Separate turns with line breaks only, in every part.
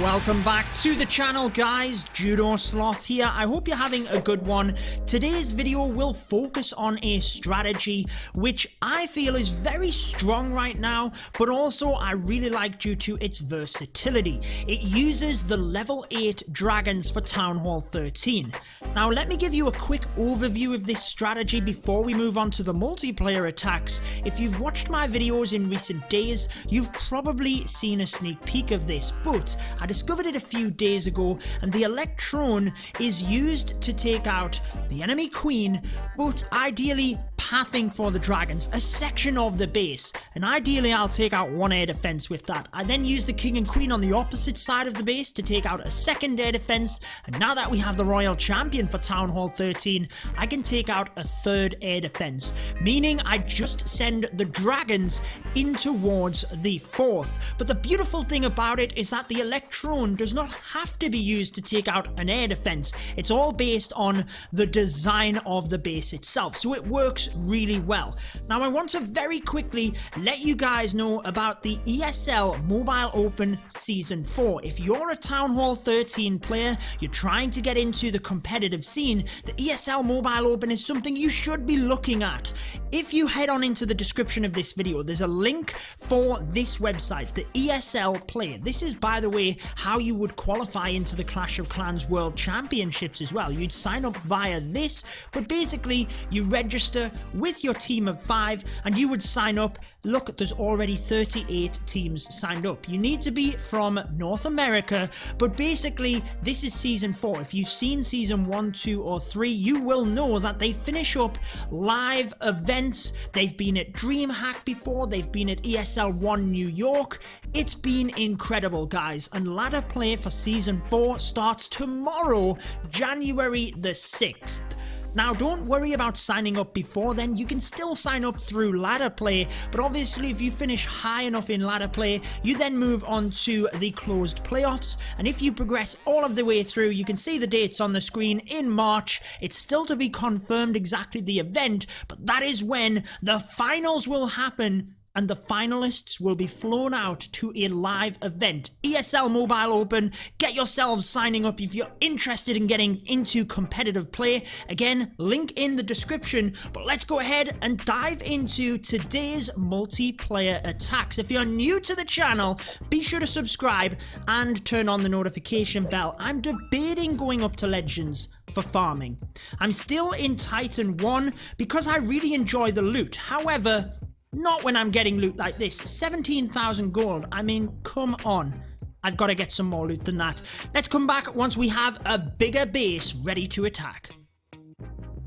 Welcome back to the channel, guys. Judo Sloth here. I hope you're having a good one. Today's video will focus on a strategy which I feel is very strong right now, but also I really like due to its versatility. It uses the level 8 dragons for Town Hall 13. Now let me give you a quick overview of this strategy before we move on to the multiplayer attacks. If you've watched my videos in recent days, you've probably seen a sneak peek of this, but I discovered it a few days ago, and the Electrone is used to take out the enemy queen, but ideally pathing for the dragons, a section of the base, and ideally I'll take out one air defense with that. I then use the king and queen on the opposite side of the base to take out a second air defense, and now that we have the royal champion for Town Hall 13, I can take out a third air defense, meaning I just send the dragons in towards the fourth. But the beautiful thing about it is that the Electrone does not have to be used to take out an air defense. It's all based on the design of the base itself, so it works really well. Now I want to very quickly let you guys know about the ESL Mobile Open Season 4. If you're a Town Hall 13 player, you're trying to get into the competitive scene, the ESL Mobile Open is something you should be looking at. If you head on into the description of this video, there's a link for this website, the ESL Play. This is, by the way, how you would qualify into the Clash of Clans World Championships as well. You'd sign up via this, but basically you register with your team of 5 and you would sign up. Look, there's already 38 teams signed up. You need to be from North America, but basically this is Season 4. If you've seen Season 1, 2 or 3, you will know that they finish up live events. They've been at DreamHack before, they've been at ESL 1 New York. It's been incredible, guys, and ladder play for Season 4 starts tomorrow, January the 6th. Now, don't worry about signing up before then. You can still sign up through ladder play, but obviously if you finish high enough in ladder play, you then move on to the closed playoffs, and if you progress all of the way through, you can see the dates on the screen in March. It's still to be confirmed exactly the event, but that is when the finals will happen, and the finalists will be flown out to a live event. ESL Mobile Open, get yourselves signing up if you're interested in getting into competitive play. Again, link in the description, but let's go ahead and dive into today's multiplayer attacks. If you're new to the channel, be sure to subscribe and turn on the notification bell. I'm debating going up to Legends for farming. I'm still in Titan 1 because I really enjoy the loot. However, not when I'm getting loot like this. 17,000 gold. I mean, come on. I've got to get some more loot than that. Let's come back once we have a bigger base ready to attack.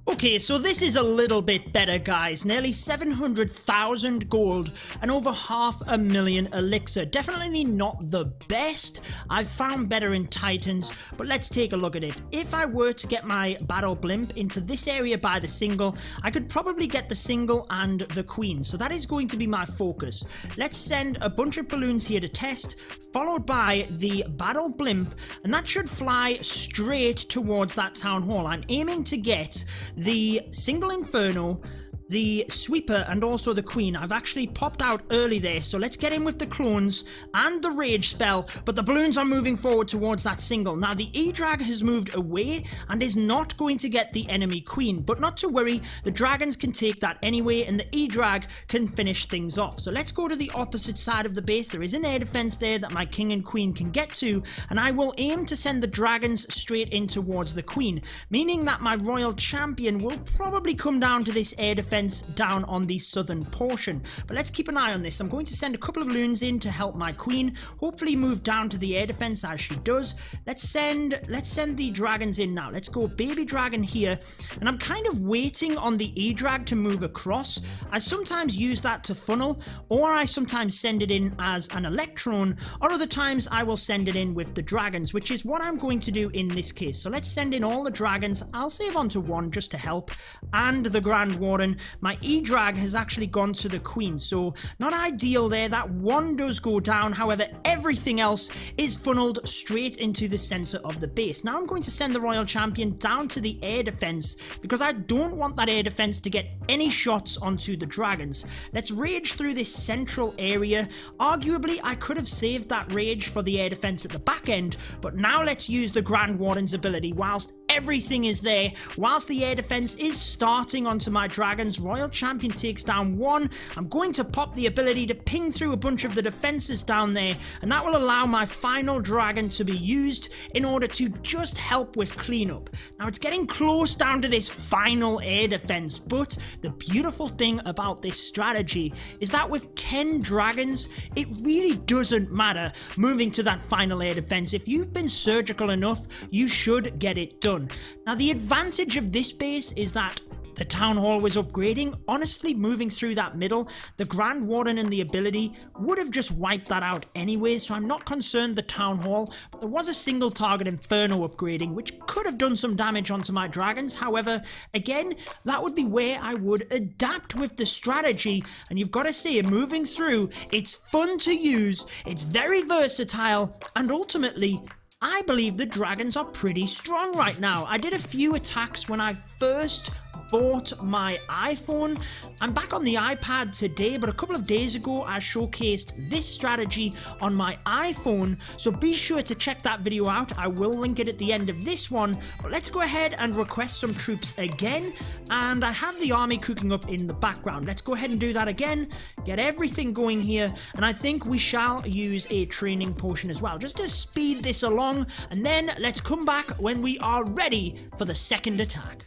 Okay, so this is a little bit better, guys. Nearly 700,000 gold and over 500,000 elixir. Definitely not the best. I've found better in Titans, but let's take a look at it. If I were to get my battle blimp into this area by the single, I could probably get the single and the queen. So that is going to be my focus. Let's send a bunch of balloons here to test, followed by the battle blimp, and that should fly straight towards that town hall. I'm aiming to get the single inferno, the sweeper, and also the queen. I've actually popped out early there, so let's get in with the clones and the rage spell, but the balloons are moving forward towards that single. Now the E-Drag has moved away and is not going to get the enemy queen, but not to worry, the dragons can take that anyway and the E-Drag can finish things off. So let's go to the opposite side of the base. There is an air defense there that my king and queen can get to, and I will aim to send the dragons straight in towards the queen, meaning that my royal champion will probably come down to this air defense down on the southern portion. But let's keep an eye on this. I'm going to send a couple of loons in to help my queen hopefully move down to the air defense as she does. Let's send the dragons in now. Let's go baby dragon here, and I'm kind of waiting on the E-Drag to move across. I sometimes use that to funnel, or I sometimes send it in as an Electrone, or other times I will send it in with the dragons, which is what I'm going to do in this case. So let's send in all the dragons. I'll save onto one just to help, and the Grand Warden, my E-Drag has actually gone to the queen, so not ideal there. That one does go down, however, everything else is funneled straight into the center of the base. Now I'm going to send the Royal Champion down to the air defense because I don't want that air defense to get any shots onto the dragons. Let's rage through this central area. Arguably, I could have saved that rage for the air defense at the back end, but now let's use the Grand Warden's ability whilst everything is there. Whilst the air defense is starting onto my dragons, Royal Champion takes down one. I'm going to pop the ability to ping through a bunch of the defenses down there, and that will allow my final dragon to be used in order to just help with cleanup. Now it's getting close down to this final air defense, but the beautiful thing about this strategy is that with 10 dragons, it really doesn't matter moving to that final air defense. If you've been surgical enough, you should get it done. Now the advantage of this base is that the Town Hall was upgrading. Honestly, moving through that middle, the Grand Warden and the ability would have just wiped that out anyway, so I'm not concerned the Town Hall, but there was a single target Inferno upgrading, which could have done some damage onto my dragons. However, again, that would be where I would adapt with the strategy, and you've got to say, moving through, it's fun to use, it's very versatile, and ultimately, I believe the dragons are pretty strong right now. I did a few attacks when I first bought my iPhone. I'm back on the iPad today, but a couple of days ago I showcased this strategy on my iPhone, so be sure to check that video out. I will link it at the end of this one, but let's go ahead and request some troops again, and I have the army cooking up in the background. Let's go ahead and do that again, get everything going here, and I think we shall use a training potion as well, just to speed this along, and then let's come back when we are ready for the second attack.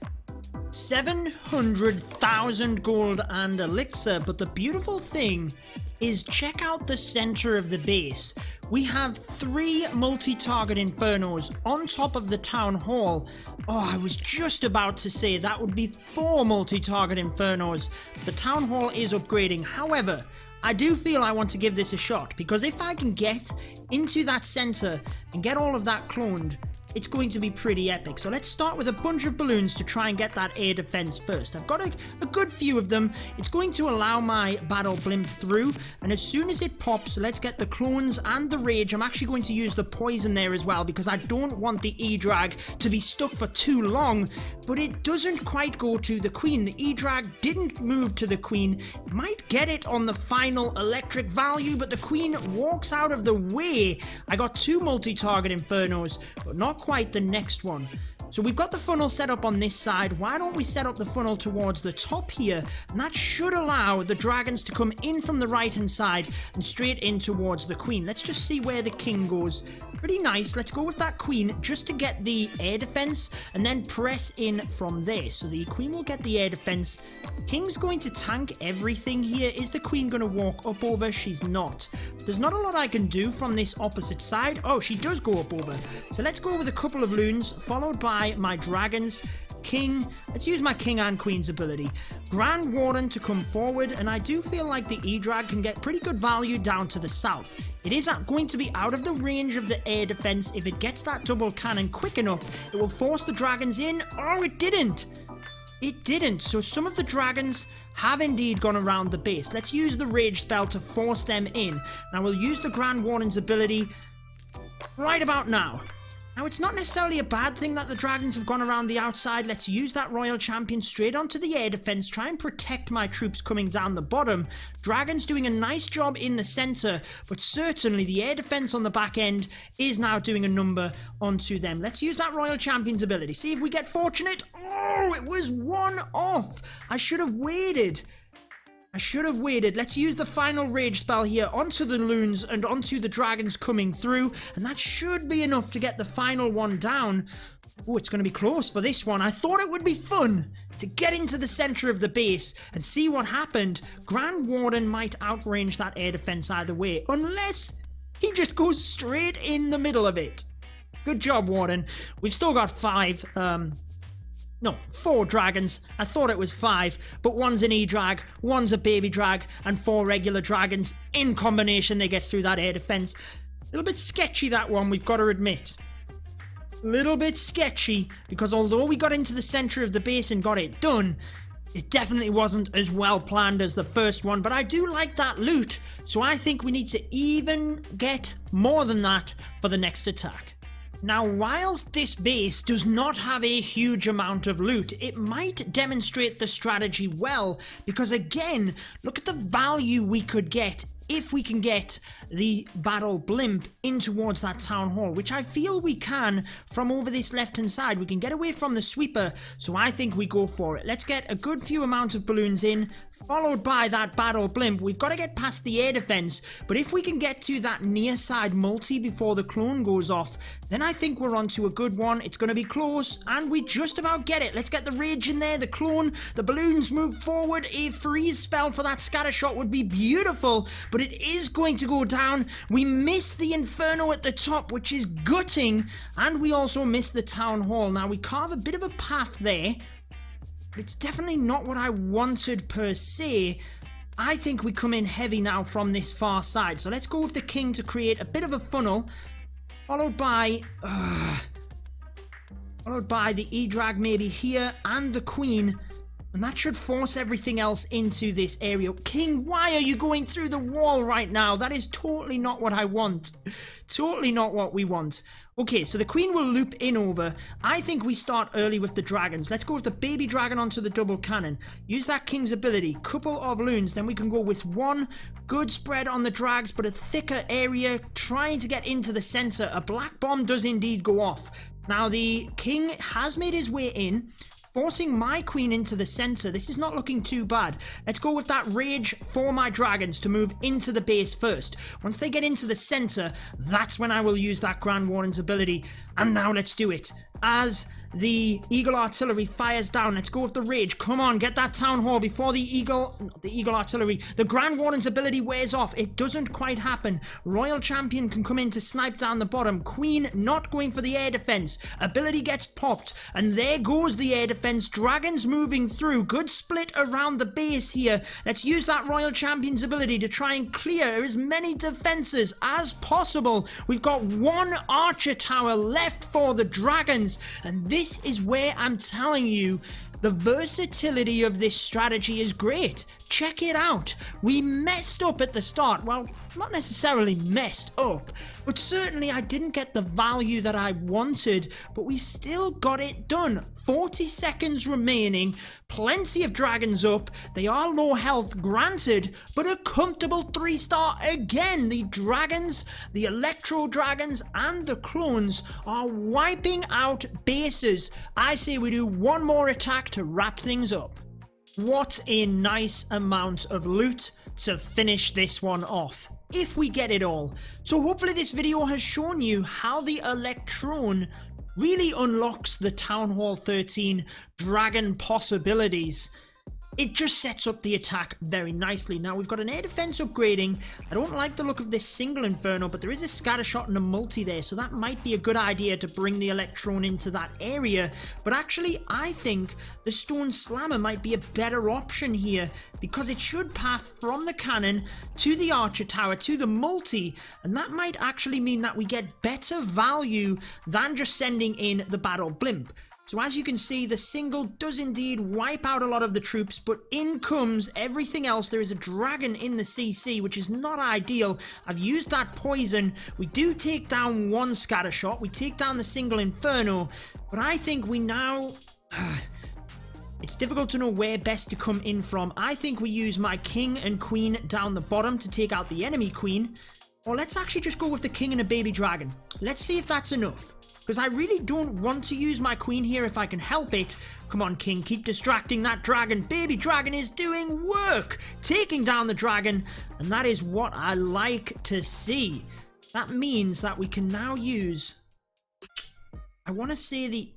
700,000 gold and elixir, but the beautiful thing is check out the center of the base. We have 3 multi-target Infernos on top of the Town Hall. Oh, I was just about to say that would be 4 multi-target Infernos. The Town Hall is upgrading. However, I do feel I want to give this a shot, because if I can get into that center and get all of that cloned, it's going to be pretty epic. So let's start with a bunch of balloons to try and get that air defense first. I've got a good few of them. It's going to allow my battle blimp through, and as soon as it pops, let's get the clones and the rage. I'm actually going to use the poison there as well, because I don't want the E-Drag to be stuck for too long, but it doesn't quite go to the queen. The E-Drag didn't move to the queen. Might get it on the final electric value, but the queen walks out of the way. I got 2 multi-target Infernos, but not quite the next one. So we've got the funnel set up on this side. Why don't we set up the funnel towards the top here, and that should allow the dragons to come in from the right hand side and straight in towards the queen. Let's just see where the king goes. Pretty nice. Let's go with that queen just to get the air defense and then press in from there. So the queen will get the air defense. King's going to tank everything here. Is the queen going to walk up over? She's not. There's not a lot I can do from this opposite side. Oh, she does go up over. So let's go with a couple of loons followed by my dragons. King, let's use my king and queen's ability. Grand Warden to come forward, and I do feel like the E-Drag can get pretty good value down to the south. It is going to be out of the range of the air defense. If it gets that double cannon quick enough, it will force the dragons in. Oh, it didn't. It didn't. So some of the dragons have indeed gone around the base. Let's use the rage spell to force them in. Now we'll use the Grand Warden's ability right about now. Now, it's not necessarily a bad thing that the dragons have gone around the outside. Let's use that Royal Champion straight onto the air defense, try and protect my troops coming down the bottom. Dragons doing a nice job in the center, but certainly the air defense on the back end is now doing a number onto them. Let's use that Royal Champion's ability. See if we get fortunate. Oh, it was 1 off. I should have waited. Let's use the final rage spell here onto the loons and onto the dragons coming through, and that should be enough to get the final one down. Oh, it's going to be close for this one. I thought it would be fun to get into the center of the base and see what happened. Grand Warden might outrange that air defense either way, unless he just goes straight in the middle of it. Good job, Warden. We've still got 4 dragons. I thought it was 5, but one's an E-Drag, one's a baby drag, and 4 regular dragons. In combination, they get through that air defense. A little bit sketchy, that one, we've got to admit. A little bit sketchy, because although we got into the center of the base and got it done, It definitely wasn't as well planned as the first one, but I do like that loot, so I think we need to even get more than that for the next attack. Now, whilst this base does not have a huge amount of loot, it might demonstrate the strategy well, because again, look at the value we could get if we can get the battle blimp in towards that town hall, which I feel we can from over this left hand side. We can get away from the sweeper, so I think we go for it. Let's get a good few amount of balloons in, followed by that battle blimp. We've got to get past the air defense, but if we can get to that near side multi before the clone goes off, then I think we're onto a good one. It's going to be close, and we just about get it. Let's get the rage in there, the clone, the balloons move forward. A freeze spell for that scatter shot would be beautiful, but it is going to go down. We miss the inferno at the top, which is gutting, and we also miss the town hall. Now, we carve a bit of a path there, but it's definitely not what I wanted per se. I think we come in heavy now from this far side, so let's go with the king to create a bit of a funnel, followed by the E-drag maybe here, and the queen. And that should force everything else into this area. King, why are you going through the wall right now? That is totally not what I want. Totally not what we want. Okay, so the queen will loop in over. I think we start early with the dragons. Let's go with the baby dragon onto the double cannon. Use that king's ability. Couple of loons. Then we can go with one good spread on the drags, but a thicker area trying to get into the center. A black bomb does indeed go off. Now, the king has made his way in, forcing my queen into the center. This is not looking too bad. Let's go with that rage for my dragons to move into the base first. Once they get into the center, that's when I will use that Grand Warden's ability. And now let's do it. As the Eagle Artillery fires down, let's go with the rage. Come on, get that town hall before the Eagle Artillery. The Grand Warden's ability wears off. It doesn't quite happen. Royal Champion can come in to snipe down the bottom. Queen not going for the air defense. Ability gets popped, and there goes the air defense. Dragons moving through. Good split around the base here. Let's use that Royal Champion's ability to try and clear as many defenses as possible. We've got one archer tower left for the dragons, and this is where I'm telling you the versatility of this strategy is great. Check it out. We messed up at the start. Well, not necessarily messed up, but certainly I didn't get the value that I wanted, but we still got it done. 40 seconds remaining, plenty of dragons up. They are low health, granted, but a comfortable 3-star again. The dragons, the electro dragons, and the clones are wiping out bases. I say we do one more attack to wrap things up. What a nice amount of loot to finish this one off, if we get it all. So hopefully this video has shown you how the Electrone really unlocks the Town Hall 13 dragon possibilities. It just sets up the attack very nicely. Now, we've got an air defense upgrading. I don't like the look of this single inferno, but there is a scatter shot and a multi there, so that might be a good idea to bring the Electrone into that area. But actually, I think the stone slammer might be a better option here, because it should path from the cannon to the archer tower to the multi, and that might actually mean that we get better value than just sending in the battle blimp. So as you can see, the single does indeed wipe out a lot of the troops, but in comes everything else. There is a dragon in the CC, which is not ideal. I've used that poison. We do take down one scatter shot. We take down the single inferno, but I think we now... It's difficult to know where best to come in from. I think we use my king and queen down the bottom to take out the enemy queen. Or let's actually just go with the king and a baby dragon. Let's see if that's enough, because I really don't want to use my queen here if I can help it. Come on, king, keep distracting that dragon. Baby dragon is doing work, taking down the dragon, and that is what I like to see. That means that we can now use... I want to say the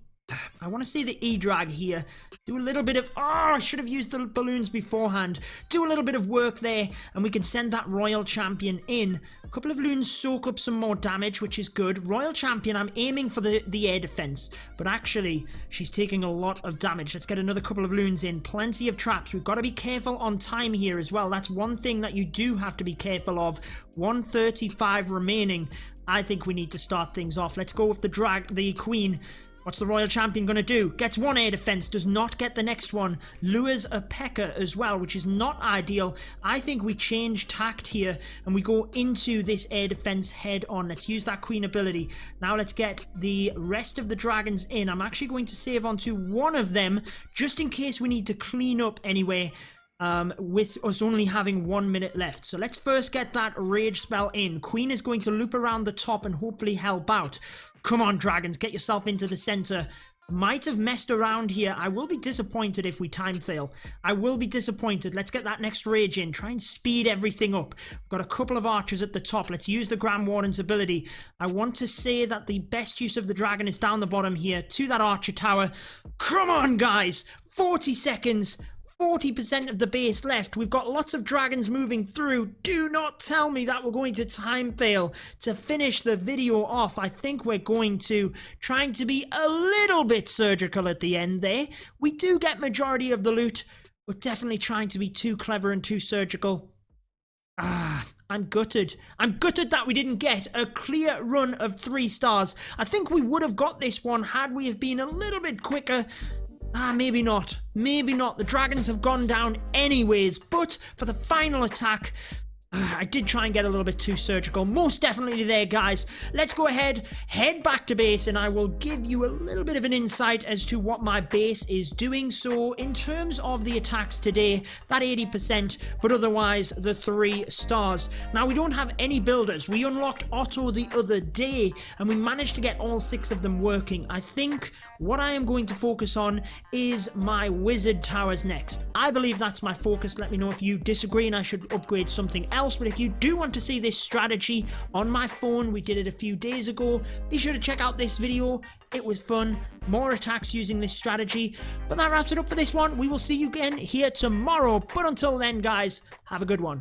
E-drag here. Do a little bit of... Oh, I should have used the balloons beforehand. Do a little bit of work there, and we can send that Royal Champion in. A couple of loons soak up some more damage, which is good. Royal Champion, I'm aiming for the air defense, but actually, she's taking a lot of damage. Let's get another couple of loons in. Plenty of traps. We've got to be careful on time here as well. That's one thing that you do have to be careful of. 135 remaining. I think we need to start things off. Let's go with the queen. What's the Royal Champion going to do? Gets one air defense, does not get the next one. Lures a P.E.K.K.A. as well, which is not ideal. I think we change tact here and we go into this air defense head on. Let's use that Queen ability. Now let's get the rest of the dragons in. I'm actually going to save onto one of them just in case we need to clean up anyway. With us only having 1 minute left. So let's first get that rage spell in. Queen is going to loop around the top and hopefully help out. Come on, dragons, get yourself into the center. Might have messed around here. I will be disappointed if we time fail. I will be disappointed. Let's get that next rage in. Try and speed everything up. We've got a couple of archers at the top. Let's use the Grand Warden's ability. I want to say that the best use of the dragon is down the bottom here to that archer tower. Come on, guys. 40 seconds. 40% of the base left. We've got lots of dragons moving through. Do not tell me that we're going to time fail to finish the video off. I think we're going to, trying to be a little bit surgical at the end there. We do get majority of the loot. We're definitely trying to be too clever and too surgical. I'm gutted. I'm gutted that we didn't get a clear run of 3 stars. I think we would have got this one had we have been a little bit quicker. Maybe not. Maybe not. The dragons have gone down anyways. But for the final attack, I did try and get a little bit too surgical. Most definitely there, guys. Let's go ahead, head back to base, and I will give you a little bit of an insight as to what my base is doing. So in terms of the attacks today, that 80%, but otherwise the 3 stars. Now, we don't have any builders. We unlocked Otto the other day, and we managed to get all 6 of them working. I think what I am going to focus on is my wizard towers next. I believe that's my focus. Let me know if you disagree and I should upgrade something else. But if you do want to see this strategy on my phone, we did it a few days ago, be sure to check out this video. It was fun. More attacks using this strategy. But that wraps it up for this one. We will see you again here tomorrow. But until then, guys, have a good one.